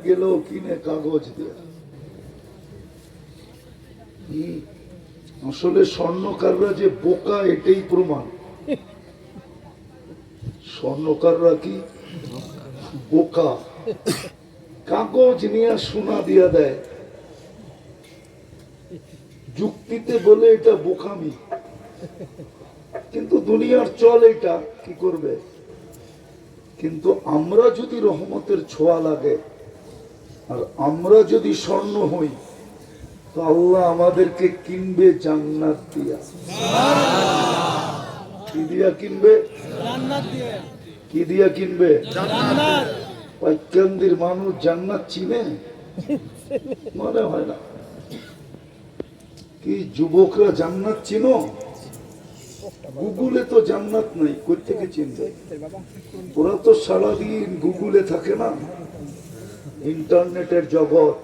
গেলেও কিনে কাগজ দিয়ে। আসলে স্বর্ণকাররা যে বোকা এটাই প্রমাণ। স্বর্ণকাররা কি বোকা, কাগজ নিয়ে সোনা দিয়া দেয়, যুক্তিতে বলে এটা বোকামি, কিন্তু দুনিয়ার চল এটা, কি করবে। কিন্তু আমরা যদি রহমতের ছোঁয়া লাগে আর আমরা যদি স্বর্ণ হই, তো আল্লাহ আমাদেরকে কিনবে জান্নাত দিয়া। কি দিয়া কিনবে? কি দিয়া কিনবে? পাইকান্দির মানুষ জান্নাত চিনে? মনে হয় না। কি যুবকরা জান্নাত চিনো? গুগলে তো জান্নাত নাই, কই থেকে চিনবে? ওরা তো সারাদিন গুগলে থাকে না। ইন্টারনেটের জগৎ,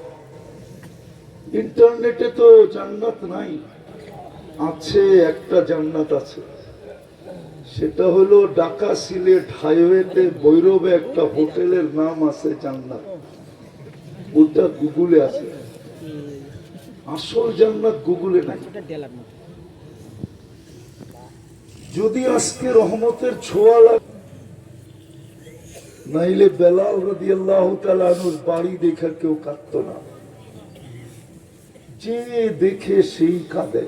ইন্টারনেটে তো জান্নাত নাই। আছে একটা জান্নাত আছে, সেটা হলো ঢাকা সিলেট হাইওয়েতে ভৈরবে একটা হোটেলের নাম আছে জান্নাত, ওটা গুগলে আছে। আসল জান্নাত গুগলে নাই। যদি আজকে রহমতের ছোঁয়া লাগে, নাইলে বেলাল রাদিয়াল্লাহু তাআলা আনহুর বাড়ি দেখে কেউ কাঁদত না। যে দেখে সেই কাঁদে।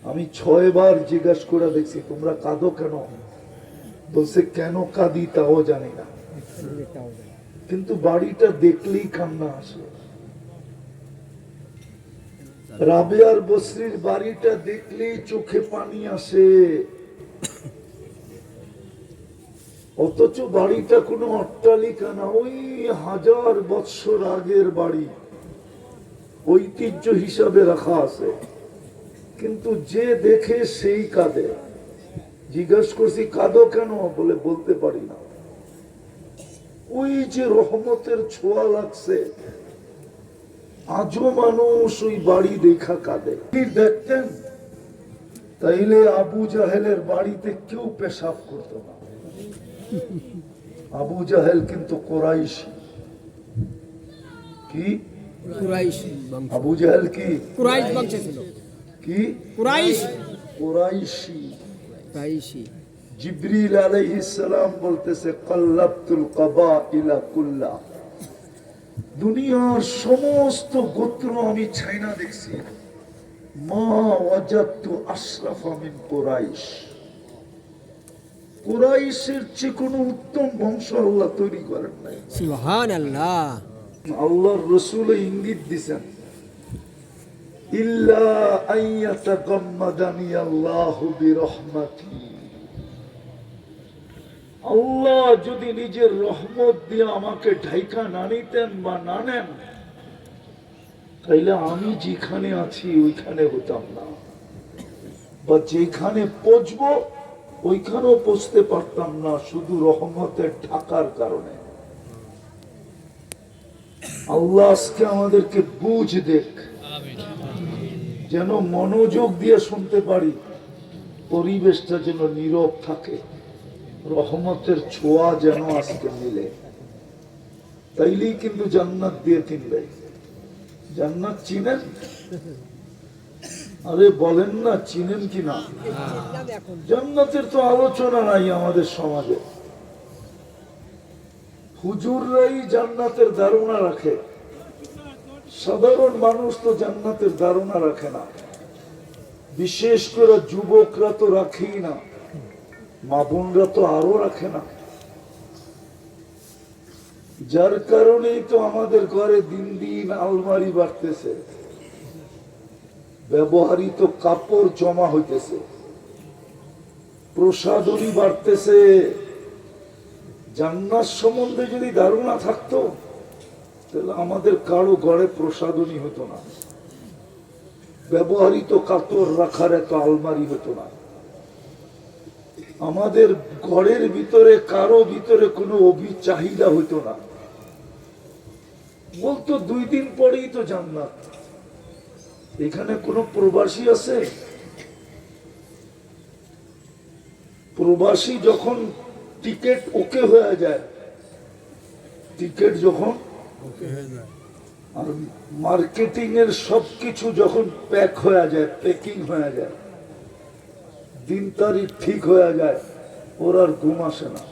আমি 6 বার জিজ্ঞাসা করে দেখছি, তোমরা কাঁদো কেন? বলছে কেন কাঁদি তাও জানি না, কিন্তু বাড়িটা দেখলেই কান্না আসে। রাবেয়ার বসরির বাড়িটা দেখলেই চোখে পানি আসে, অথচ বাড়িটা কোনো অট্টালিকা না, ওই 1000 বৎসর আগের বাড়ি, ঐতিহ্য হিসাবে রাখা আছে। কিন্তু যে দেখে সেই কাঁদে। জিজ্ঞাসা করছি কাঁদো কেন? বলে বলতে পারি না। ওই যে রহমতের ছোঁয়া লাগছে, আজও মানুষ ওই বাড়ি দেখা কাঁদে। দেখতেন তাইলে আবু জাহেলের বাড়িতে কেউ পেশাব করতো না। আবু জাহেল কিন্তু কোরাইশি। কি আবু জাহেল? কি কুরাইশ বংশ ছিল। কি কুরাইশি। জিবরিল আলাইহিস সালাম বলতেছে কাল্লাবতুল কাবাইলা কুল্লা, দুনিয়ার সমস্ত গোত্র আমি ছাইনা দেখছি, মা ওয়াজাদতু আশরাফা মিন কুরাইশ। কুরাইশের চেয়ে কোনো উত্তম বংশ আল্লাহ তৈরি করেন নাই। সুবহানাল্লাহ। আল্লাহর রাসূল ইঙ্গিত দিয়েছেন, ইল্লা আইয়াতাগাম্মাদানি আল্লাহু বিরহমাতি, আল্লাহ যদি নিজের রহমত দিয়ে আমাকে ঢাইকা না নিতেন বা না নেন, তাইলে আমি যেখানে আছি ওইখানে হতাম না, বা যেখানে পৌঁছবো ওইখানেও পৌঁছতে পারতাম না, শুধু রহমতের ঢাকার কারণে। আল্লাহ আজকে আমাদেরকে বুঝ দেখ, যেন মনোযোগ দিয়ে শুনতে পারি, পরিবেশটা যেন নীরব থাকে, রহমতের ছোঁয়া যেন আজকে মিলে, তাইলেই কিন্তু জান্নাত দিয়ে কিনবে। জান্নাত চিনেন? আরে বলেন না, চিনেন কিনা? জান্নাতের তো আলোচনা নাই আমাদের সমাজে। হুজুররাই জান্নাতের ধারণা রাখে, সাধারণ মানুষ তো জান্নাতের ধারণা রাখে না। বিশেষ করে যুবকরা তো রাখেই না, মা বোনরা তো আরো রাখে না। যার কারণেই তো আমাদের ঘরে দিন দিন আলমারি বাড়তেছে, ব্যবহৃত কাপড় জমা হইতেছে, প্রসাদনী বাড়তেছে। জান্নাত সম্বন্ধে যদি ধারণা থাকতো, তাহলে আমাদের কারো ঘরে প্রসাদনী হতো না, ব্যবহৃত কাপড় রাখার এত আলমারি হতো না, আমাদের ঘরের ভিতরে কারো ভিতরে কোনো চাহিদা হইতো না। বলতো 2 দিন পরেই তো জান্নাত। এখানে কোন প্রবাসী আছে? প্রবাসী যখন টিকিট ওকে হয়ে যায়, টিকিট যখন আর মার্কেটিং এর সবকিছু যখন প্যাক হয়ে যায়, প্যাকিং হয়ে যায়, দিন তারিখ ঠিক হয়ে যায়, ওর আর ঘুম আসে না।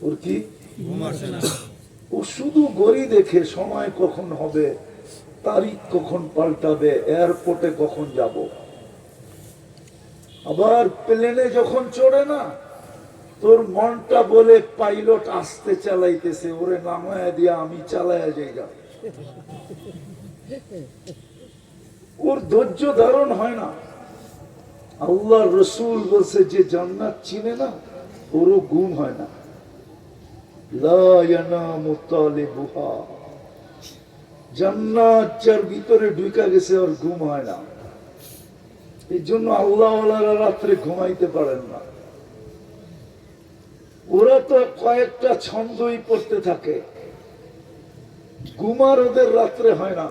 ওর কি ঘুম আসে না? ও শুধু ঘড়ি দেখে সময় কখন হবে, তারিখ কখন পাল্টাবে, এয়ারপোর্টে কখন যাব। আবার প্লেনে যখন চড়ে না, তোর মনটা বলে পাইলট আসতে চালাইতেছে, ওরে নামায়া দিয়া আমি চালায়া যাইগা। ওর ধৈর্য ধারণ হয় না। আল্লাহ রসুল বলছে যে জান্নাত চিনে না, ওরও ঘুম হয় না। লা ইয়ানামু তালিবুহা, জান্নাত যার ভিতরে ঢুকা গেছে ওর ঘুম হয় না। এই জন্য আল্লাহওয়ালারা রাত্রে ঘুমাইতে পারেন না। ওরা তো কয়েকটা ছন্দই পড়তে থাকে, ঘুমার ওদের রাত্রে হয় না।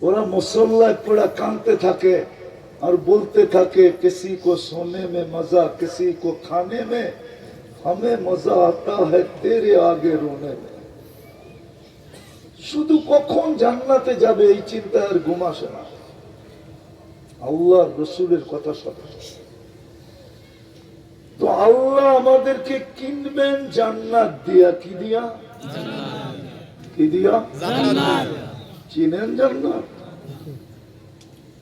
ওরা মুসল্লায় পড়া কাঁদতে থাকে আর বলতে থাকে, किसी को सोने में मजा, किसी को खाने में, हमें मजा आता है तेरे आगे रोने में। শুধু কখন জান্নাতে যাবে এই চিন্তা আর ঘুম আসে না। আল্লাহ রসুলের কথা শোনে। তো আল্লাহ আমাদেরকে কিনবেন জান্নাত দিয়া। কি দিয়া? কি দিয়া? জান্নাত। চিনেন জান্নাত?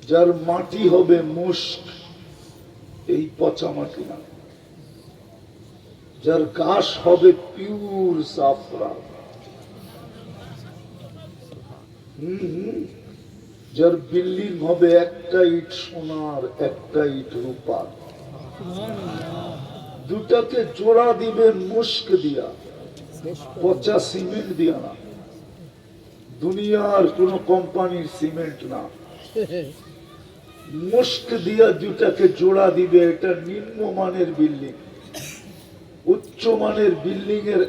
যার মাটি হবে মুস্ক, এই পচা মাটি না। যার ঘাস হবে পিওর সাফরান, যার বিল্ডিং হবে একটা ইট সোনার, একটা ইট রূপার, দুটাকে জোড়া দিবে মুস্ক দিয়া, পচা সিমেন্ট দিয়া না। দুনিয়ার কোন কোম্পানির সিমেন্ট না, মুস্ক দিয়া দুটাকে জোড়া দিবে। এটা নিম্নমানের বিল্ডিং। উচ্চ মানের বিল্ডিং এর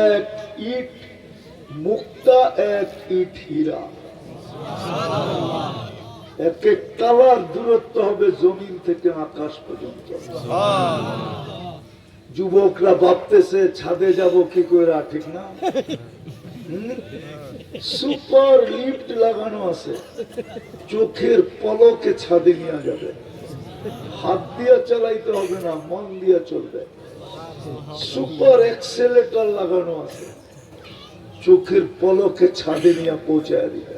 এক ইট মুক্তা, এক ইট হীরা। এক এক তালার দূরত্ব হবে জমিন থেকে আকাশ পর্যন্ত। যুবকরা ভাবতেছে ছাদে যাব কি করে, ঠিক না? সুপার লিফট লাগানো আছে, চোখের পলকে ছাদে নিয়ে যাবে। হাত দিয়ে চালাইতে হবে না, মন দিয়ে চলবে। সুপার এক্সেলেটর লাগানো আছে, চোখের পলকে ছাদে নিয়ে পৌঁছায় দিবে।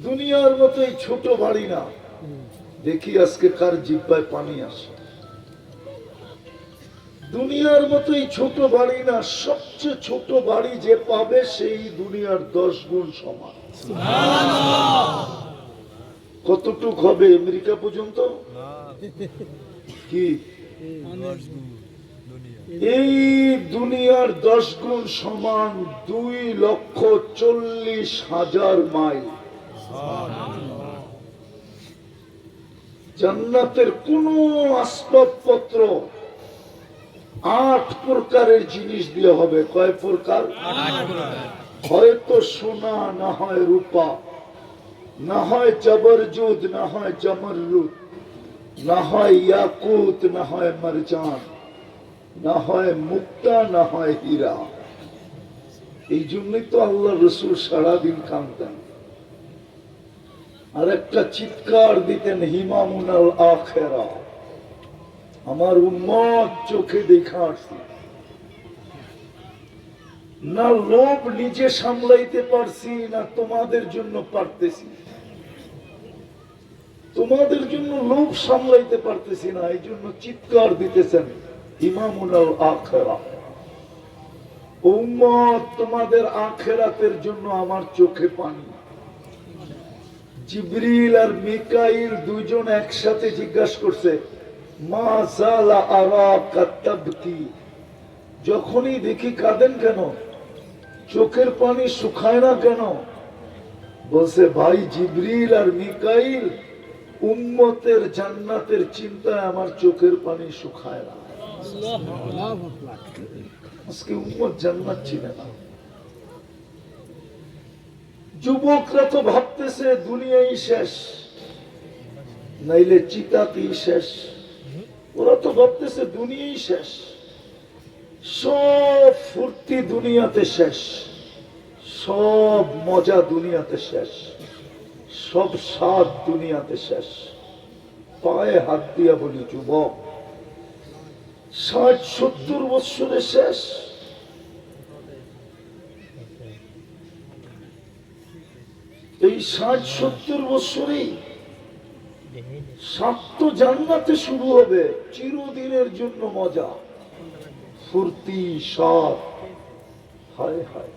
দুনিয়ার মতো এই ছোট বাড়ি না। দেখি আজকে কার জিব্বায় পানি আসে। দুনিয়ার মতো এই ছোট বাড়ি না। সবচেয়ে ছোট বাড়ি যে পাবে সেই দুনিয়ার 10 গুণ সমান। কতটুক হবে? আমেরিকা পর্যন্ত কি? এই দুনিয়ার 10 গুণ সমান 2,40,000 মাইল। জান্নাতের কোন আসবাবপত্র 8 প্রকারের জিনিস দিয়ে হবে। কয় প্রকার? হয়তো সোনা, না হয় রূপা, না হয় জবরজুদ, না হয় জমরুদ, না হয় ইয়াকুত, না হয় মারজান, না হয় মুক্তা, না হয় হীরা। এই জন্যই তো আল্লাহ রসুল সারাদিন কাঁদতেন আর একটা চিৎকার দিতেন, হিমামুনাল আখিরা, আমার উম্মত চোখে দেখা আসছে না। লোভ নিজে সামলাইতে পারছি না, তোমাদের জন্য পারতেছি। তোমাদের জন্য লোভ সামলাইতে পারতেছি না, এই জন্য চিৎকার দিতেছেন, ইমামুনাল আখিরা, উম্মত তোমাদের আখিরাতের জন্য আমার চোখে পানি। জিবরিল আর মিকাইল দুইজন একসাথে জিজ্ঞাসা করছে, মা জালা আরাকা তাবকি, যখনই দেখি কাঁদেন কেন, চোখের পানি শুকায় না কেন? বলছে, ভাই জিবরিল আর মিকাইল উম্মতের জান্নাতের চিন্তায় আমার চোখের পানি শুকায় না। আজকে উম্মত জান্নাত চিনে না। যুবকরা তো ভাবতেছে দুনিয়াই শেষ, নাইলে চিতাতেই শেষ। ওরা তো ভাবতেছে দুনিয়াই শেষ। সব ফুর্তি দুনিয়াতে শেষ, সব মজা দুনিয়াতে শেষ, সব স্বাদ দুনিয়াতে শেষ। পায়ে হাত দিয়া বলি যুবক, 60-70 বৎসরে শেষ। এই 60-70 বৎসরেই সাত জান্নাতে শুরু হবে, চিরদিনের জন্য মজা, ফুর্তি, স্বাদ। হায় হায়,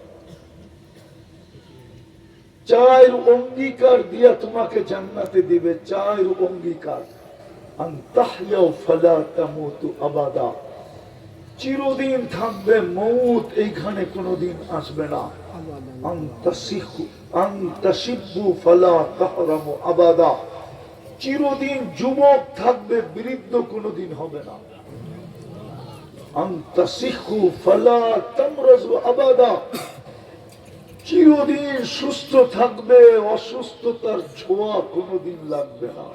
4 অঙ্গীকার দিয়া তোমাকে জান্নাতে দিবে, 4 অঙ্গীকার। আন তাহইয়াউ ফালা তামুতু আবাদা, চিরদিন থাকবে, মউত এইখানে কোনোদিন আসবে না। আন তাশিবু ফালা তাহরামু আবাদা, চিরদিন যুবক থাকবে, বৃদ্ধ কোনোদিন হবে না। আন তাসিহু ফালা তামরাজু আবাদা, চিরদিন সুস্থ থাকবে, অসুস্থতার ছোঁয়া কোনোদিন লাগবে না।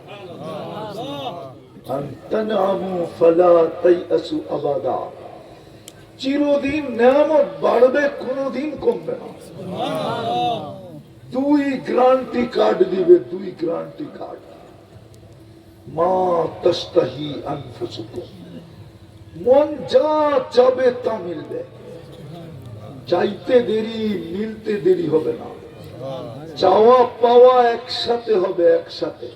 আন তানআমু ফালা তাইআসু আবাদা, চিরদিন নেয়ামত বাড়বে, কোনোদিন কমবে না। 2 গ্যারান্টি কার্ড দিবে, 2 গ্যারান্টি কার্ড। মা তাস্তাহি আনফুসুকুম, মন যা চাবে তা মিলবে, চাইতে দেরি, মিলতে দেরি হবে না। চাওয়া পাওয়া একসাথে হবে, একসাথে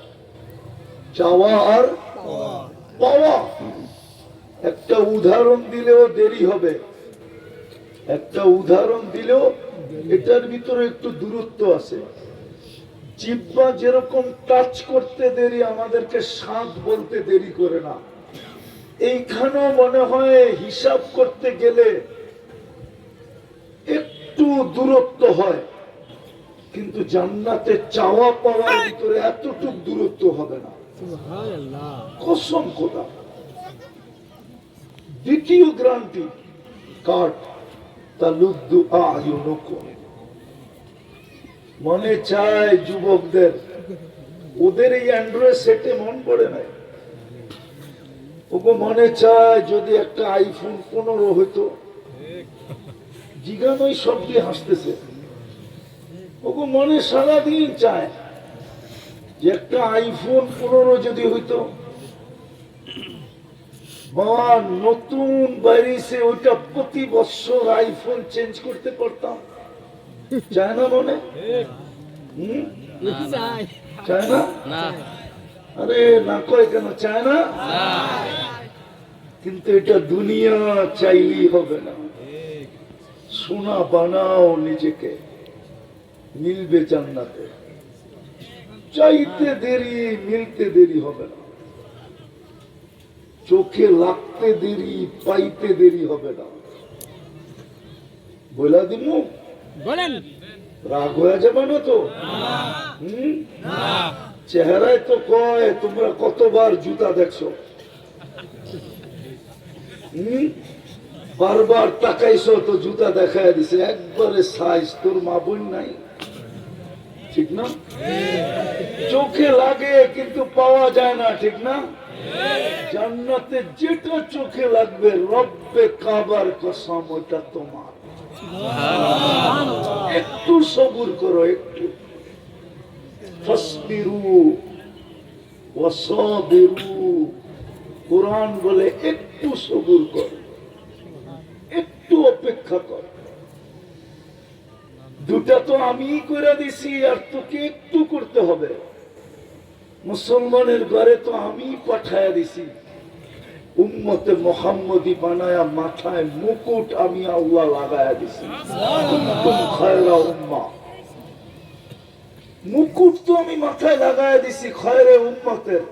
চাওয়া আর পাওয়া। একটা উদাহরণ দিলেও দেরি হবে, একটা উদাহরণ দিলেও এটার ভিতরে একটু দূরত্ব আছে। জিহ্বা যেরকম টাচ করতে দেরি, আমাদেরকে স্বাদ বলতে দেরি করে না। এইখানেও মনে হয় হিসাব করতে গেলে একটু দূরত্ব হয়, কিন্তু জান্নাতে চাওয়া পাওয়ার ভিতরে এতটুকু দূরত্ব হবে না। কসম খোদা। দ্বিতীয় গ্যারান্টি কার্ড, তালুদ্দু আয়ুনুকুম, মনে চায় যুবকদের, ওদের এই অ্যান্ড্রয়েড সেটে মন পড়ে নাই, ওকে মনে চায় যদি একটা আইফোন 15 হইতো। জিগানোই সব দিয়ে হাসতেছে। ওকে মনে সারাদিন চায় যে একটা আইফোন 15 যদি হইতো। বাবা নতুন বাইরেছে, ওইটা প্রতি বছর আইফোন চেঞ্জ করতে পারতাম। চায় না মনে? চায় না? আরে না কয় কেন চায় না? কিন্তু এটা দুনিয়া চাইলেই হবে না। সোনা বানাও নিজেকে, মিলবে জান্নাতে। চাইতে দেরি, মিলতে দেরি হবে না। চোখে লাগতে দেরি, পাইতে দেরি হবে না। বলা দিমু, বলেন, রাগ হয়ে যাবে না তো? চেহারায় তো কয় তোমরা কতবার জুতা দেখছো, বারবার তাকাইছো তো জুতা দেখায় দিছে, একবারে সাইজ তোর মা বোন নাই, ঠিক না? চোখে লাগে কিন্তু পাওয়া যায় না, ঠিক না? জান্নাতে যেটা চোখে লাগবে, রব্বে কাবার কসম, ওটা তোমার। একটু সবুর করো, একটু ফাসবিরু ওয়াসাবিরু, কুরআন বলে একটু সবুর কর, একটু অপেক্ষা কর। দুটা তো আমি করে দিছি, আর তোকে একটু করতে হবে। মুসলমানের ঘরে তো আমি পাঠায়া দিছি, উম্মতে মুহাম্মদি বানায়া মাথায় মুকুট আমি আল্লাহ লাগায়া দিছি। কুনতুম খায়রা উম্মাহ, মুকুট তো আমি মাথায় লাগায়া দিছি খায়রে উম্মতের।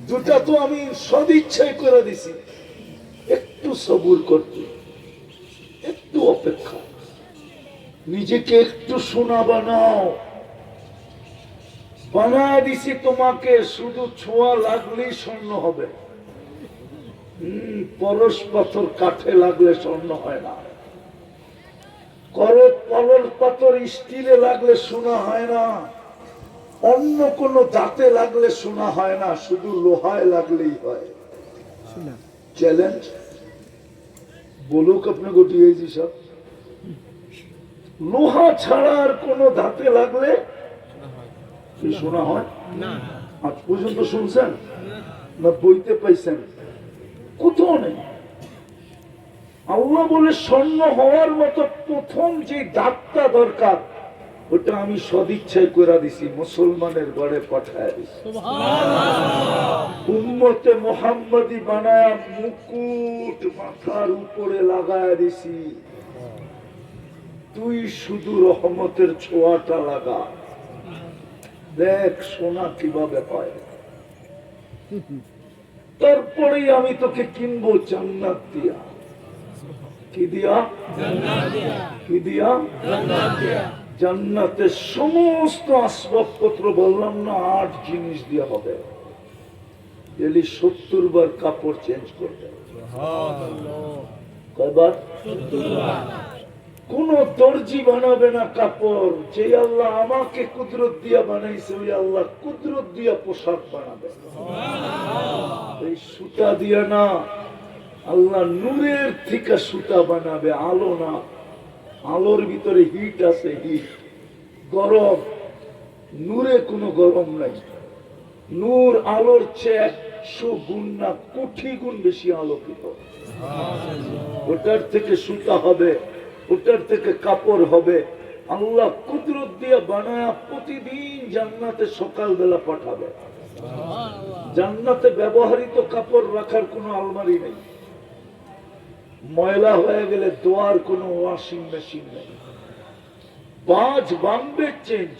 দুটা তো আমি সদিচ্ছায় করে দিছি। একটু সবুর করতে, একটু অপেক্ষা, নিজেকে একটু সোনা বানাও। বানায় দিছি তোমাকে, শুধু ছোঁয়া লাগলেই স্বর্ণ হবে। পরশ পাথর কাঠে লাগলে স্বর্ণ হয় না, পরশ পাথর স্টিলে লাগলে সোনা হয় না, অন্য কোন দাঁতে লাগলে সোনা হয় না, শুধু লোহায় লাগলেই হয়। চ্যালেঞ্জ, বলুক আপনাকে ডিআইজি সাহেব, লোহা ছাড়া আর কোন ধাতে লাগলে কি শোনা হয়? আজ পর্যন্ত শুনছেন না বইতে পাইছেন? কোথাও নেই। আল্লাহ বলে স্বর্ণ হওয়ার মতো প্রথম যে দাঁতটা দরকার ওটা আমি সদিচ্ছায় করে দিছি, মুসলমানের ঘরে পাঠায় দিছি, উম্মতে মুহাম্মাদি বানায়া মুকুট মাথার উপরে লাগায় দিছি। তুই শুধু রহমতের ছোঁয়াটা লাগা, দেখ সোনা কিভাবে হয়। তারপরেই আমি তোকে কিনবো জান্নাত দিয়া। কি দিয়া? কি দিয়া? জান্নাতের সমস্ত আসবাবপত্র বললাম না, 8 জিনিস দিয়া হবে। ডেলি 70 বার কাপড় চেঞ্জ করবে। কয়বার? কোন দর্জি বানাবে না কাপড়, যে আল্লাহ আমাকে কুদরত দিয়া বানাইছে ওই আল্লাহ কুদরত দিয়া পোশাক বানাবে। এই সুতা দিয়া না, আল্লাহ নূরের থেকে সুতা বানাবে, আলো না। আলোর ভিতরে হিট আছে, হিট, গরম। নূরে কোনো গরম নাই। নূর আলোর চেয়ে 100 গুণ না কোটি গুণ বেশি আলোকিত। ওটার থেকে সুতা হবে, ওটার থেকে কাপড় হবে। আল্লাহ কুদরত দিয়ে বানায়া প্রতিদিন জান্নাতে সকালবেলা পাঠাবে। জান্নাতে ব্যবহৃত কাপড় রাখার কোনো আলমারি নেই। ময়লা হয়ে গেলে ধোয়ার কোনো ওয়াশিং মেশিন নেই। বাজ বাম্বে চেঞ্জ,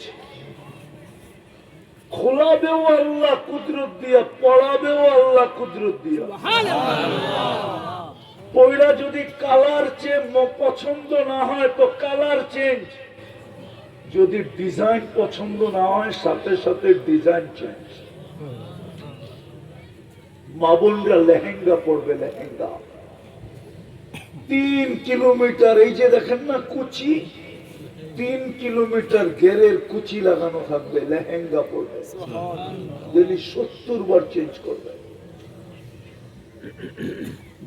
খোলাবেও আল্লাহ কুদরত দিয়া, পড়াবেও আল্লাহ কুদরত দিয়া। পয়লা যদি কালার পছন্দ না হয় তো কালার চেঞ্জ, যদি ডিজাইন পছন্দ না হয় সাথে সাথে ডিজাইন চেঞ্জ। মা বোনরা লেহেঙ্গা পড়বে, লেহেঙ্গা 3 কিলোমিটার, এই যে দেখেন না কুচি, 3 কিলোমিটার ঘেরের কুচি লাগানো থাকবে, লেহেঙ্গা পড়বে। ডেলি 70 বার চেঞ্জ করবে।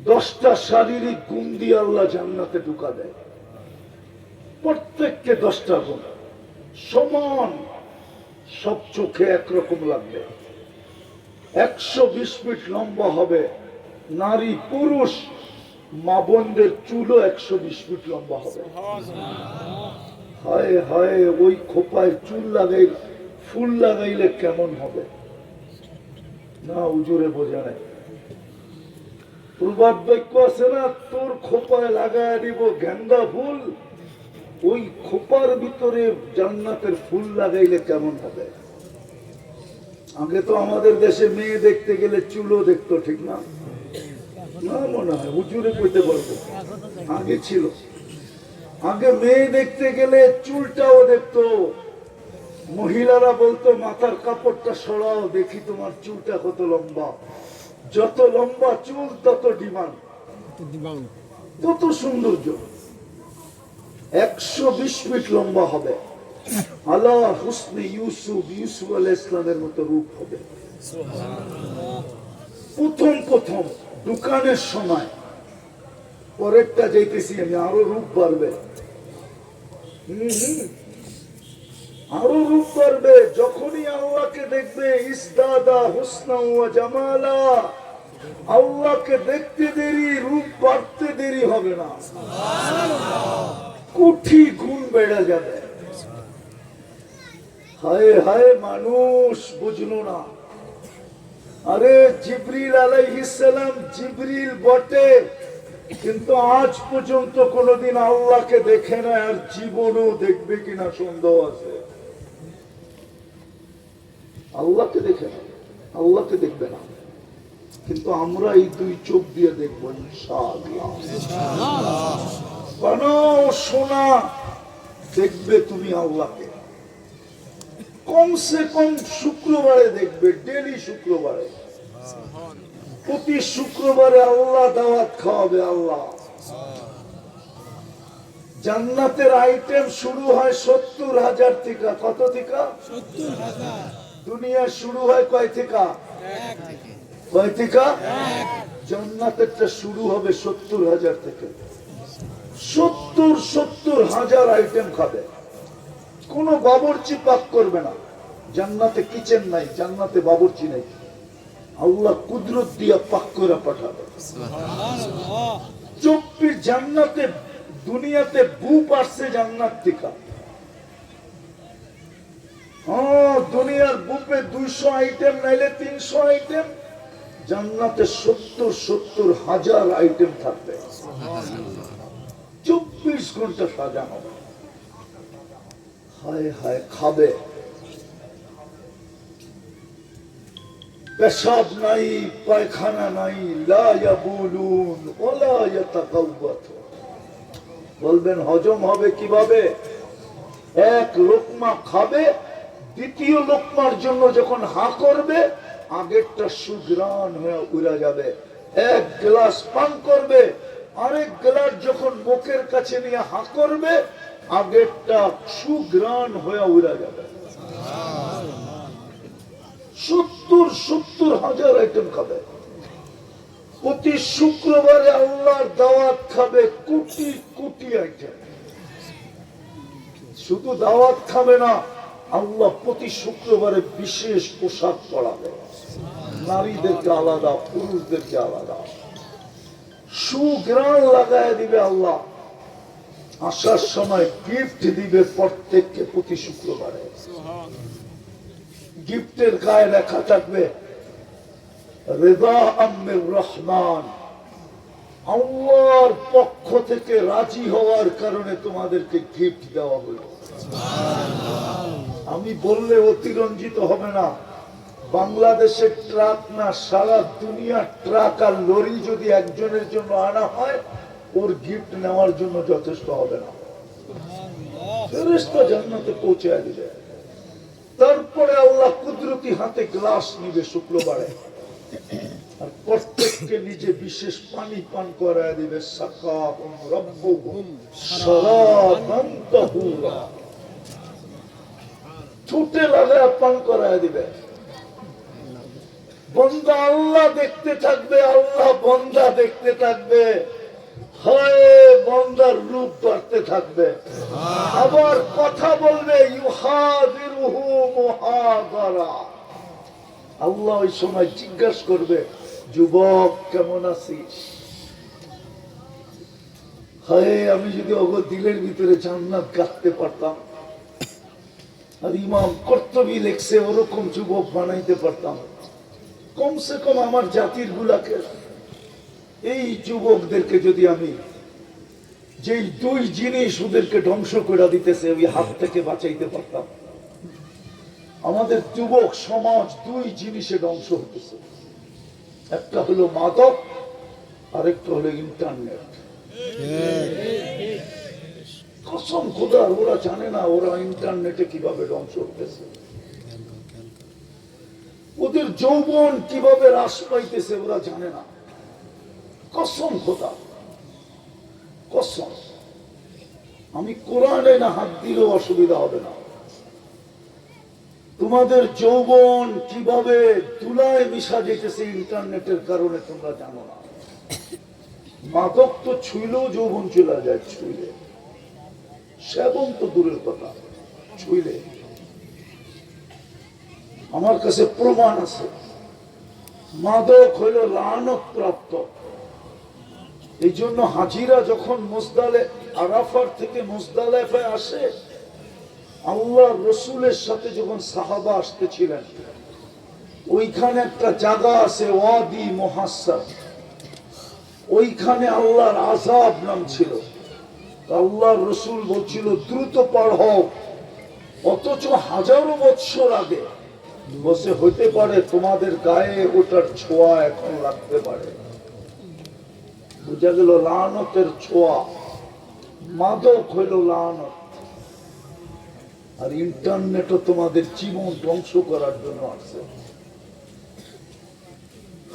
10টা শারীরিক গুণ দিয়ে আল্লাহ জান্নাতে ঢুকা দেয়। প্রত্যেককে 10টা গুণ সমান, সব চোখে একরকম লাগবে। 120 ফিট লম্বা হবে নারী পুরুষ। মা বোনদের চুলও 120 ফিট লম্বা হবে। হায় হায়, ওই খোপায় চুল লাগাই, ফুল লাগাইলে কেমন হবে? না উজুরে বোঝা নাই। প্রবাদ বাক্য আছে না, তোর খোপায় লাগায় দিব গেন্দা ফুল, ওই খোপার ভিতরে জান্নাতের ফুল লাগাইলে কেমন হবে? আগে তো আমাদের দেশে মেয়ে দেখতে গেলে চুলও দেখতো, ঠিক না? না মনে হয় হুজুরে কইতে পারবো, আগে ছিল। আগে মেয়ে দেখতে গেলে চুলটাও দেখতো। মহিলারা বলতো মাথার কাপড়টা সরাও দেখি তোমার চুলটা কত লম্বা। যত লম্বা চুল তত ডিমান্ড, তত সৌন্দর্য। 120 ফিট লম্বা হবে। আল্লাহ হুসনে ইউসুফ, ইউসুফ আলাইহিস সালামের মতো রূপ হবে। প্রথম প্রথম দোকানের সময়, পরেরটা যাইতেছি আমি, আরো রূপ বাড়বে। আরো রূপ বাড়বে। যখনই আল্লাহকে দেখবে, ইসদাদা হুসনা ওয়া জামালা, আল্লাহকে দেখতে দেরি, রূপ বাড়তে দেরি হবে না, কোটি গুণ বেড়ে যাবে। হায় হায়, মানুষ বুঝলো না। আরে জিবরিল আলাইহিস সালাম জিবরিল বটে, কিন্তু আজ পর্যন্ত কোনদিন আল্লাহকে দেখে না, আর জীবনও দেখবে কিনা সন্দেহ আছে। আল্লাহকে দেখে না, আল্লাহকে দেখবে না, কিন্তু আমরা এই 2 চোখ দিয়ে দেখবো ইনশাআল্লাহ। বানাও সোনা, দেখবে তুমি আল্লাহকে। কমসে কম শুক্রবারে দেখবে, ডেলি শুক্রবারে, প্রতি শুক্রবারে আল্লাহ দাওয়াত খাওয়াবে। আল্লাহ জান্নাতের আইটেম শুরু হয় 70,000 থেকে। কত থেকে? 70,000। দুনিয়া শুরু হয় কয় থেকে? কয় থেকে? জান্নাতেরটা শুরু হবে 70,000 থেকে। 70,000 আইটেম খাবে, কোন বাবুর্চি পাক করবে না। জান্নাতে কিচেন নাই, জান্নাতে বাবুর্চি নাই, আল্লাহ কুদরত দিয়া পাক করে পাঠাবে। 24 জান্নাতে, দুনিয়াতে বু পারছে জান্নাত থেকে। দুনিয়ার বুপে 200 আইটেম নাইলে 300 আইটেম, জান্নাতে 70,000 আইটেম থাকবে। 24 ঘন্টা সাজানো। হায় হায় খাবে, পেশাব নাই, পায়খানা নাই, লা ইয়াবুলুন ওয়ালা ইয়াতাকাওয়াতু। বলবেন হজম হবে কিভাবে? এক লোকমা খাবে, দ্বিতীয় লোকমার জন্য যখন হা করবে, আগেরটা সুগ্রাণ হয়ে উড়ে যাবে। এক গ্লাস পান করবে, আরেক গ্লাস যখন মুখের কাছে নিয়ে হা করবে, আগেরটা সুগ্রাণ হয়ে উড়ে যাবে। 70,000 আইটেম খাবে। প্রতি শুক্রবারে আল্লাহর দাওয়াত খাবে কোটি কোটি আইটেম। শুধু দাওয়াত খাবে না, আল্লাহ প্রতি শুক্রবারে বিশেষ পোশাক পরাবে, নারীদেরকে আলাদা, পুরুষদেরকে আলাদা, সুগ্রাণ লাগায় দিবে আল্লাহ। আসার সময় গিফট দিবে প্রত্যেককে প্রতি শুক্রবারে। গিফটের গায়ে লেখা থাকবে রেদা আমির রহমান, আল্লাহর পক্ষ থেকে রাজি হওয়ার কারণে তোমাদেরকে গিফট দেওয়া হলো। আমি বললে অতিরঞ্জিত হবে না, বাংলাদেশের ট্রাক না, সারা দুনিয়ার ট্রাক আর লরি যদি একজনের জন্য আনা হয়, ওর গিফট নেওয়ার জন্য যথেষ্ট হবে না। ফেরেশতা জান্নাতে পৌঁছে দিবে। তারপরে আল্লাহ কুদরতি হাতে গ্লাস নিবে শুক্রবারে, আর প্রত্যেককে নিজে বিশেষ পানি পান করায় দিবে। সাকাহুম রাব্বুহুম শারাবান তাহুরা, ঠোঁটে লাগায় পান করায় দিবে। বন্দা আল্লাহ দেখতে থাকবে, আল্লাহ বন্দা দেখতে থাকবে। হয় বন্দার রূপ বাড়তে থাকবে, আবার কথা বলবে। ইউহাদিরুহু মুহাদারা, আল্লাহ ওই সময় জিজ্ঞাসা করবে, যুবক কেমন আছিস? হায় আমি যদি ওগো দিলের ভিতরে জান্নাত গাঁথতে পারতাম, আর ইমাম কর্তবী লেখছে ওরকম যুবক বানাইতে পারতাম, কমসে কম আমার জাতির গুলাকে, এই যুবকদেরকে যদি আমি যেই 2 জিনিস ওদেরকে ধ্বংস করে দিতেছে ওই হাত থেকে বাঁচাইতে পারতাম। আমাদের যুবক সমাজ 2 জিনিসে ধ্বংস হতেছে, একটা হলো মাদক, আরেকটা হলো ইন্টারনেট। কসম খোদার, ওরা জানে না ওরা ইন্টারনেটে কিভাবে ধ্বংস হতেছে, ওদের যৌবন কিভাবে হ্রাস পাইতেছে ওরা জানে না। কসম খোদা, কসম, আমি কোরআনে না হাত দিলেও অসুবিধা হবে না। তোমাদের যৌবন কিভাবে তুলায় মিশা যেতেছে ইন্টারনেটের কারণে তোমরা জানো না। মাদক তো ছুঁইলেও যৌবন চলে যায়, ছুঁইলে। সেবন তো দূরের কথা, ছুঁইলে। আমার কাছে প্রমাণ আছে, মাদক হইল লানত প্রাপ্ত। এই জন্য হাজিরা যখন আরাফার থেকে মুজদালিফায় আসে, আল্লাহ রসুলের সাথে যখন সাহাবা আসতেছিলেন, ওইখানে একটা জায়গা আছে ওয়াদি মুহাসসার, ওইখানে আল্লাহর আযাব নাম ছিল। আল্লাহ রসুল বলছিল দ্রুত পার হও, অথচ হাজারো বৎসর আগে বসে হইতে পারে তোমাদের গায়ে ওটার ছোঁয়া এখন লাগতে পারে। বুঝা গেল লানতের ছোঁয়া। মাদক হইল লানত, আর ইন্টারনেটও তোমাদের জীবন ধ্বংস করার জন্য আছে।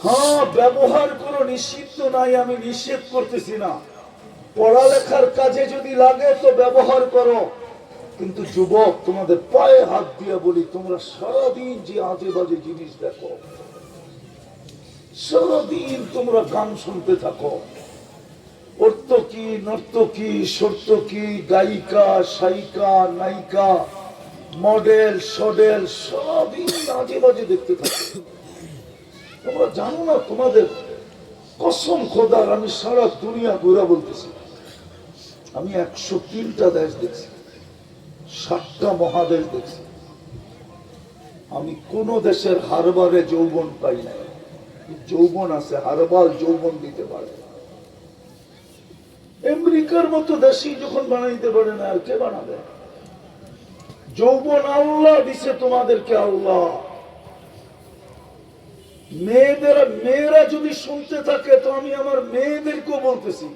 হ্যাঁ, ব্যবহার করো, নিষিদ্ধ নাই, আমি নিষেধ করতেছি না। পড়ালেখার কাজে যদি লাগে তো ব্যবহার করো, কিন্তু যুবক তোমাদের পায়ে হাত দিয়ে বলি, তোমরা সারাদিন যে আজে বাজে জিনিস দেখো, সারাদিন তোমরা গান শুনতে থাকো, অর্তকি নর্তকী সর্তকী গায়িকা সায়িকা নায়িকা মডেল সডেল সবই আজে বাজে দেখতে থাকে। তোমরা জানো না, তোমাদের কসম খোদার আমি সারা দুনিয়া ঘুরা বলতেছি, আমি 103টা দেশ দেখছি, 7টা মহাদেশ দেখছি, আমি কোন দেশের হারবারে যৌবন পাই নাই। যৌবন আছে, হারবাল যৌবন দিতে পারে। আমেরিকার মতো দেশই যখন বানাইতে পারে না, আর কে বানাবে? যৌবন আল্লাহ দিছে তোমাদেরকে। আল্লাহ মেয়েরা যদি শুনতে থাকে তো আমি আমার মেয়েদেরকেও বলতেছি,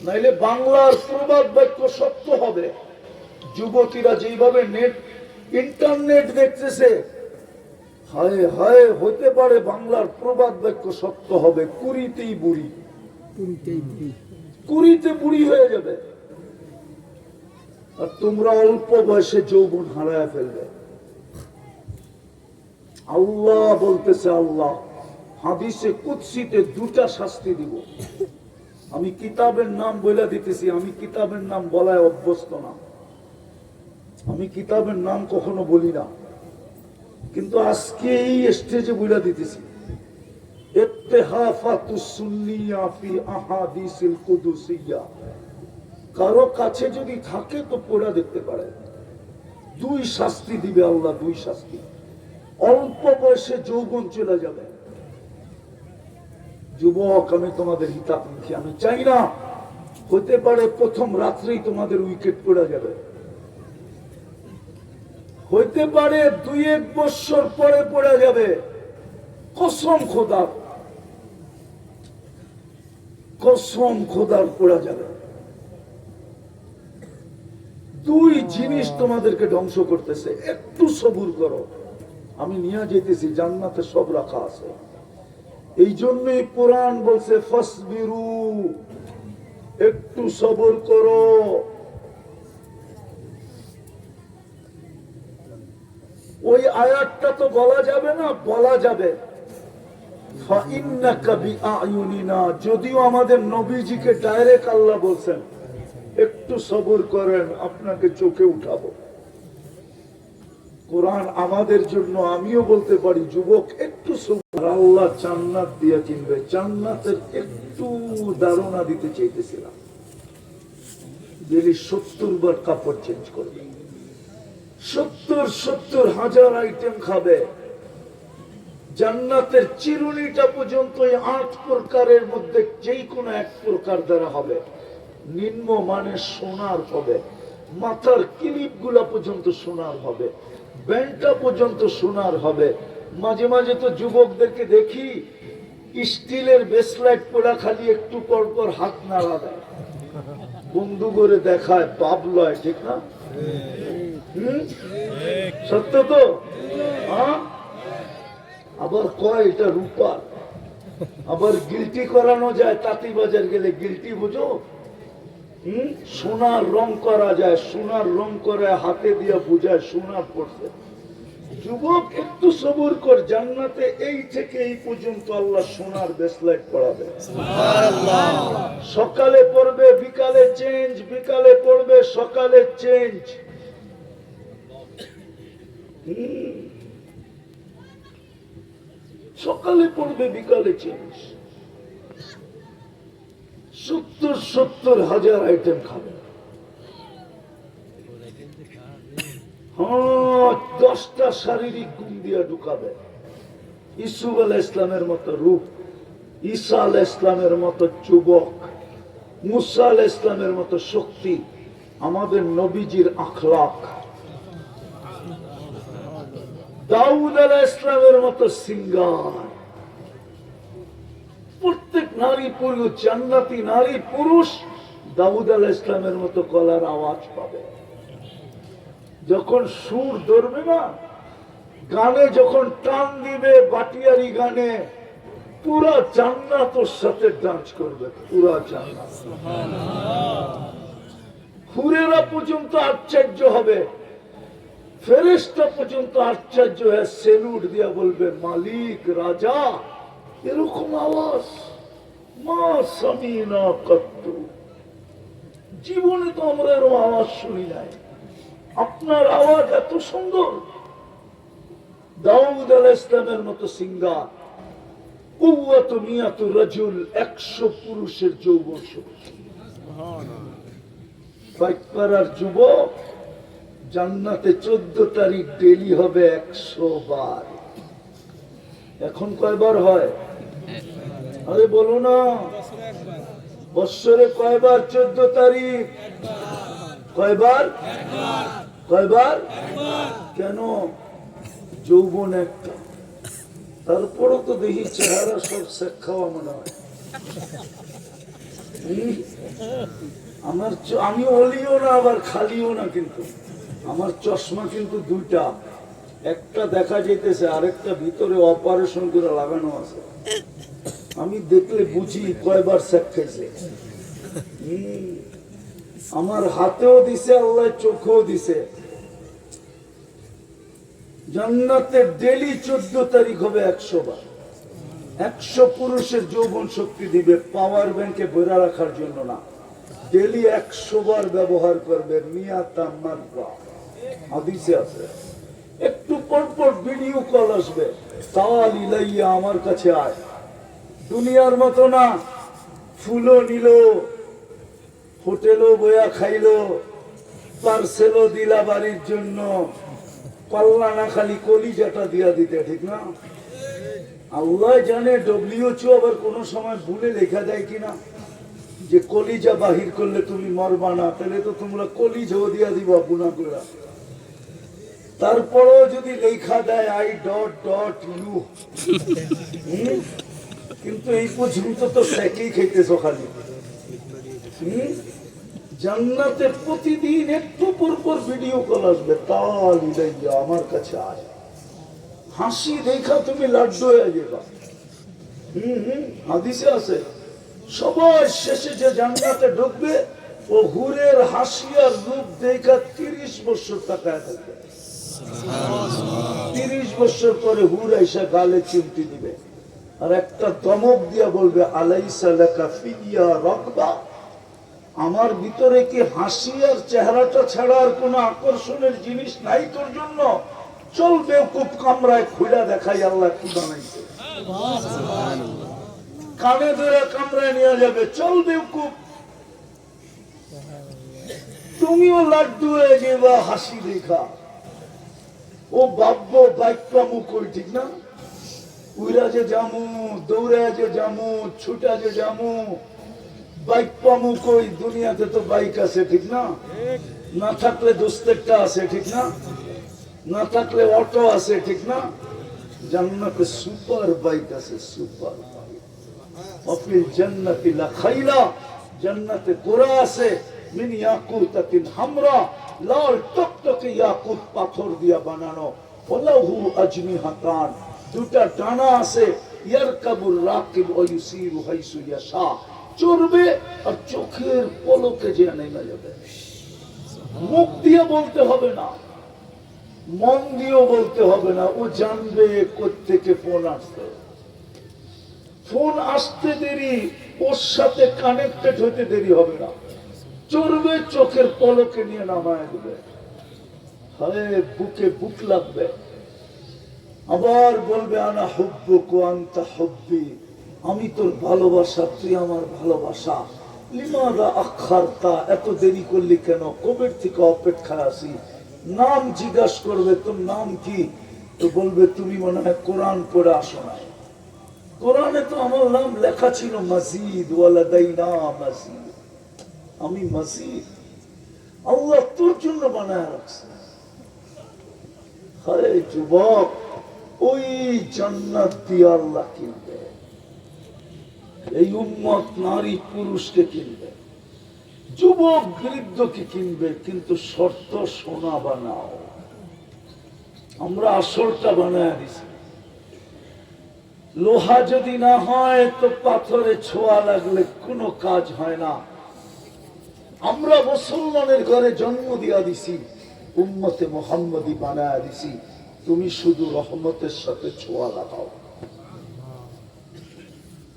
নাইলে বাংলার প্রবাদ বাক্য সত্য হবে। যুবতীরা যেভাবে ইন্টারনেট দেখতেছে, হায় হায়, হতে পারে বাংলার প্রবাদ বাক্য সত্য হবে। কুড়িতে বুড়ি হয়ে যাবে, আর তোমরা অল্প বয়সে যৌবন হারায় ফেলবে। আল্লাহ বলতেছে, আল্লাহ হাদিসে কুদসিতে 2টা শাস্তি দিব। আমি কিতাবের নাম বলে দিতেছি, আমি কিতাবের নাম বলায় অভ্যস্ত না, আমি কিতাবের নাম কখনো বলি না, কিন্তু আজকে এই স্টেজে বলে দিতেছি। ইত্তেহাফাতুস সুন্নিয়া ফি আহাদিসিল কুদসিয়া, কারো কাছে যদি থাকে তো পড়া দেখতে পারে। 2 শাস্তি দিবে আল্লাহ, 2 শাস্তি। অল্প বয়সে যৌবন চলে যাবে। যুবক, আমি তোমাদের হিতাকাঙ্ক্ষী, আমি চাই না হতে পারে প্রথম রাত্রেই তোমাদের উইকেট পড়ে যাবে, হইতে পারে 2-1 বছর পরে পড়ে যাবে। কসম খোদার পড়া যাবে। 2 জিনিস তোমাদেরকে ধ্বংস করতেছে, একটু সবুর করো। আমি নিয়ে যেতেছি, জান্নাতে সব রাখা আছে। এই জন্যই কোরআন বলছে ফাসবিরু, একটু সবর করো। ওই আয়াতটা তো বলা যাবে না, বলা যাবে ফাইন্নাকা বিআয়ুনিনা, যদিও আমাদের নবীজিকে ডাইরেক্ট আল্লাহ বলছেন একটু সবর করেন, আপনাকে চোখে উঠাবো। কোরআন আমাদের জন্য, আমিও বলতে পারি যুবক একটু সবর। আল্লাহ জান্নাত দিয়ে কিনবে, জান্নাতের একটু ধারণা দিতে চাইতেছিলাম। 70 বার কাপড় চেঞ্জ করবে, 70 হাজার আইটেম খাবে। জান্নাতের চিরুনিটা পর্যন্ত 8 প্রকারের মধ্যে যেই কোনো 1 প্রকার দ্বারা হবে, নিম্ন মানের সোনার হবে। মাথার ক্লিপ গুলা পর্যন্ত সোনার হবে, ব্যান্ডটা পর্যন্ত সোনার হবে। মাঝে মাঝে তো যুবকদেরকে দেখি স্টিলের ব্রেসলেট পরা, খালি একটু পর পর হাত নাড়া দেয়, বন্ধু করে দেখায়, পাপ লয়, ঠিক না? সত্য তো? আবার কয় এটা রূপার, আবার গিলটি করানো যায়। তাঁতিবাজার গেলে গিলটি বুঝো, সোনার রং করা যায়, সোনার রং করে হাতে দিয়ে বুঝায় সোনার পড়ছে। যুবক একটু সবুর কর, জান্নাতে এই থেকে এই পর্যন্ত আল্লাহ সোনার ব্রেসলেট পরাবে। সকালে পড়বে, বিকালে চেঞ্জ, বিকালে পড়বে, সকালে চেঞ্জ। সকালে পড়বে, বিকালে চেঞ্জ। 70 হাজার আইটেম খাবে। 10টা শারীরিক গুণ দিয়া ঢুকাবে। ইসুফ আলাইহিস ইসলামের মতো রূপ, ঈসা আলাইহিস ইসলামের মতো যুবক, মুসা আলাইহিস ইসলামের মতো শক্তি, আমাদের নবীজির আখলাক, দাউদ আলাইহিস ইসলামের মতো সিঙ্গার। প্রত্যেক নারী পুরুষ, জান্নাতি নারী পুরুষ দাউদ আলাইহিস ইসলামের মতো গলার আওয়াজ পাবে। যখন সুর ধরবে না, গানে যখন টান দিবে, বাটিয়ারি গানে, পুরা জান্নাত ওর সাথে ডান্স করবে, পুরা জান্নাত। হুরেরা পর্যন্ত আশ্চর্য হবে, ফেরেশতা পর্যন্ত আশ্চর্য হয়ে সেলুট দিয়া বলবে, মালিক, রাজা, এরকম আওয়াজ। মা সামিনা কত্তু, জীবনে তো আমরা এরকম আওয়াজ শুনি নাই। আপনার আওয়াজ এত সুন্দর, দাউদ আলাইহিস সালামের মতো সিঙ্গার, কুওয়াত মিয়াতু রাজুল, 100 পুরুষের যৌবন শক্তি। বাইকপাড়ার যুবক, জান্নাতে 14 তারিখ ডেলি হবে 100 বার। এখন কয়বার হয়? আরে বলো না, বৎসরে কয়বার 14 তারিখ? কয়বার? কয়বার? কেন? যৌবন একটা। তারপরও তো দেখি চেহারা সব শেখ খাওয়া মনে হয়। আমি অলিও না আবার খালিও না, কিন্তু আমার চশমা কিন্তু দুইটা, একটা দেখা যেতেছে, আরেকটা ভিতরে অপারেশন করে লাগানো আছে। আমি দেখলে বুঝি কয়বার শেখ খাইছে। আমার হাতেও দিছে আল্লাহ, চোখেও দিছে। জান্নাতে ডেলি 14 তারিখ হবে 100 বার। 100 পুরুষের যৌবন শক্তি দিবে, পাওয়ার ব্যাংকে ভরে রাখার জন্য না, ডেলি 100 বার ব্যবহার করবে। মিয়াতা মাররা হাদিসে আছে। একটু পর পর ভিডিও কল আসবে, তাল ইলাইয়া, আমার কাছে আয়। দুনিয়ার মতো না, ফুলও নিল, হোটেলও বয়া খাইলো, পার্সেলও দিলা বাড়ির জন্য, পাল্লা না খালি কলিজাটা দিয়া দিতে, ঠিক না? আল্লাহ জানে WHO আবার কোন সময় ভুলে লেখা দেয় কিনা যে কলিজা বাহির করলে তুমি মরবা না, তাহলে তো তোমরা কলিজাও দিয়া দিবা গুনাহ করে। তারপরও যদি লেখা দেয় I.U, কিন্তু এই পর্যন্ত তো সেকেই খেতেছো খালি। জান্নাতে প্রতিদিন একটু পর পর ভিডিও কল আসবে, তাল ইলাইয়া, আমার কাছে আয়। হাসি দেখা তুমি লাড্ডু হয়ে যাবা। হাদিসে আছে, সবার শেষে যে জান্নাতে ঢুকবে, ও হুরের হাসি আর রূপ দেখা 30 বছর তাকায় থাকবে। 30 বছর পরে হুর আইসা গালে চিমটি দিবে, আর একটা দমক দিয়া বলবে, আলাইসা লাকা ফিয়া রাগবা, আমার ভিতরে কি হাসি আর চেহারাটা ছাড়া আর কোন আকর্ষণের জিনিস নাই তোর জন্য? চল বেকুব, কামরায় খুঁড়া দেখাই আল্লাহ কি বানাইছে। কানে ধরে কামরায় নিয়ে যাবে, চল বেকুব। তুমিও লাড্ডু হয়ে যাবা হাসি দেখা। ও ভাববো বাইক পামু কই, ঠিক না? উইরা যে জামু, দৌড়া যে জামু, ছুটা যে জামু, বাইক পামু কই? দুনিয়াতে তো বাইক আছে, ঠিক না? না থাকলে দোস্তেরটা আছে, ঠিক না? না থাকলে অটো আছে, ঠিক না? জান্নাতে সুপার বাইক আছে, সুপার বাইক। অফিল জান্নাতি লা খাইলা, জান্নাতে ঘোড়া আছে, মিন ইয়াকুতাতিন হামরা, লাল টকটকে ইয়াকুত পাথর দিয়া বানানো, ওয়ালাহু আজনিহাতান, দুটা ডানা আছে, ইয়ারকাবুর রাকিব ওয়া ইউসিরু হাইসু ইয়াশা, চড়বে আর চোখের পলকে যে নেমে যাবে। মুখ দিয়ে বলতে হবে না, মন দিয়েও বলতে হবে না, ও জানবে কোত্থেকে ফোন আসছে। ফোন আসতে দেরি, ওর সাথে কানেক্টেড হতে দেরি হবে না, চড়বে, চোখের পলকে নিয়ে নামায় দেবে। হায়, বুকে বুক লাগবে। আবার বলবে, আনা হুব্বুক ওয়া আনতা হুব্বি, আমি তোর ভালোবাসা, তুই আমার ভালোবাসা। লিমাদা আখারতা, এত দেরি করলি কেন? কবের থেকে অপেক্ষায় আছি। নাম জিজ্ঞাসা করবে, তোর নাম কি? তো বলবে, তুমি মনে হয় কোরআন পড়ে আসো না। কোরআনে তো আমার নাম লেখা ছিল মসজিদ, ওয়ালাদাইনা মসজিদ, আমি মসজিদ আল্লাহ তোর জন্য বানায় রাখছে। হায় যুবক, ওই জান্নাত দিয়ে আল্লাহ কিনবে, এই উম্মত নারী পুরুষকে কিনবে, যুবক বৃদ্ধকে কিনবে, কিন্তু শর্ত সোনা বানাও। আমরা আসলটা বানায় দিছি। লোহা যদি না হয় তো পাথরে ছোঁয়া লাগলে কোনো কাজ হয় না। আমরা মুসলমানের ঘরে জন্ম দিয়া দিছি, উম্মতে মুহাম্মদী বানায় দিছি, তুমি শুধু রহমতের সাথে ছোঁয়া লাগাও।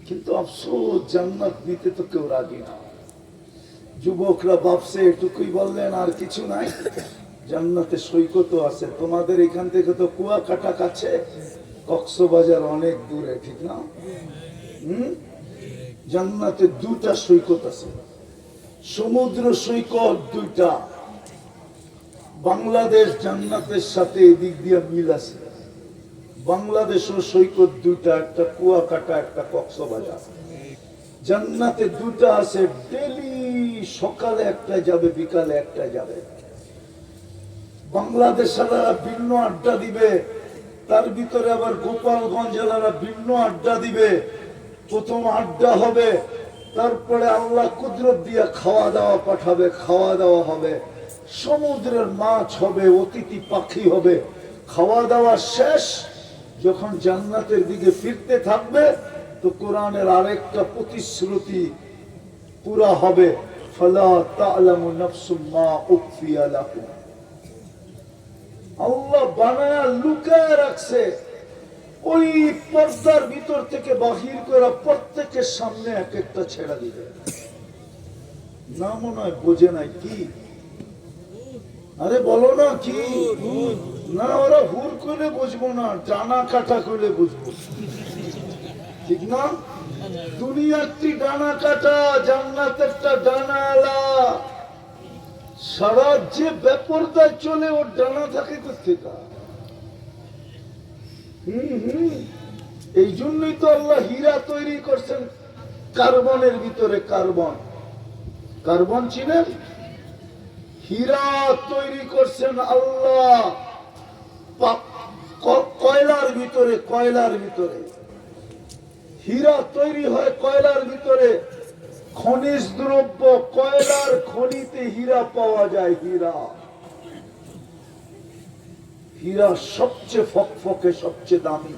কিন্তু আফসোস জান্নাত নিতে তো কেউ রাজি না। যুবকরা ভাবছে এটুকুই বললেন আর কিছু নাই, জান্নাতে সৈকত আছে। তোমাদের এখান থেকে তো কুয়াকাটা কাছে, কক্সবাজার অনেক দূরে, ঠিক না? জান্নাতে দুটা সৈকত আছে, সমুদ্র সৈকত দুইটা। বাংলাদেশ জান্নাতের সাথে এদিক দিয়ে মিল আছে। বাংলাদেশও সৈকত দুইটা, একটা কুয়াকাটা, একটা কক্সবাজার। জান্নাতে দুটা আছে, ডেলি সকালে একটা যাবে, বিকালে একটা যাবে। বাংলাদেশালারা ভিন্ন আড্ডা দিবে, তার ভিতরে আবার গোপালগঞ্জেলারা ভিন্ন আড্ডা দিবে। প্রথম আড্ডা হবে, তারপরে আল্লাহ কুদরত দিয়া খাওয়া দাওয়া পাঠাবে, খাওয়া দাওয়া হবে, সমুদ্রের মাছ হবে, অতিথি পাখি হবে। খাওয়া দাওয়া শেষ, যখন জান্নাতের দিকে ফিরতে থাকবে তো কোরআনের আরেকটা প্রতিশ্রুতি পুরা হবে, ফালা তা'লামু নাফসুম মা উখফিয়া লাহুম। আল্লাহ বানায়া লুকায় রাখছে, ওই পর্দার ভিতর থেকে বাহির করে প্রত্যেকের সামনে এক একটা ছেড়া দিবে। না মনে হয় বোঝে নাই কি? আরে বলো না কি? না, ওরা হুর করে বুঝবো না, ডানা কাটা করে বুঝবো, ঠিক না? দুনিয়ারটি ডানা কাটা, জান্নাতেরটা ডানা আলা। সারা যে বেপরদায় চলে, ওর ডানা থাকে কোথেকে? এই জন্যই তো আল্লাহ হীরা তৈরি করছেন কার্বনের ভিতরে। কার্বন, কার্বন চিনেন? হীরা তৈরি করছেন আল্লাহ কয়লার ভিতরে। কয়লার ভিতরে হীরা তৈরি হয়, কয়লার ভিতরে খনিজ দ্রব্য, কয়লার খনিতে হীরা পাওয়া যায়। হীরা, হীরা সবচেয়ে ফকফকে, সবচেয়ে দামি।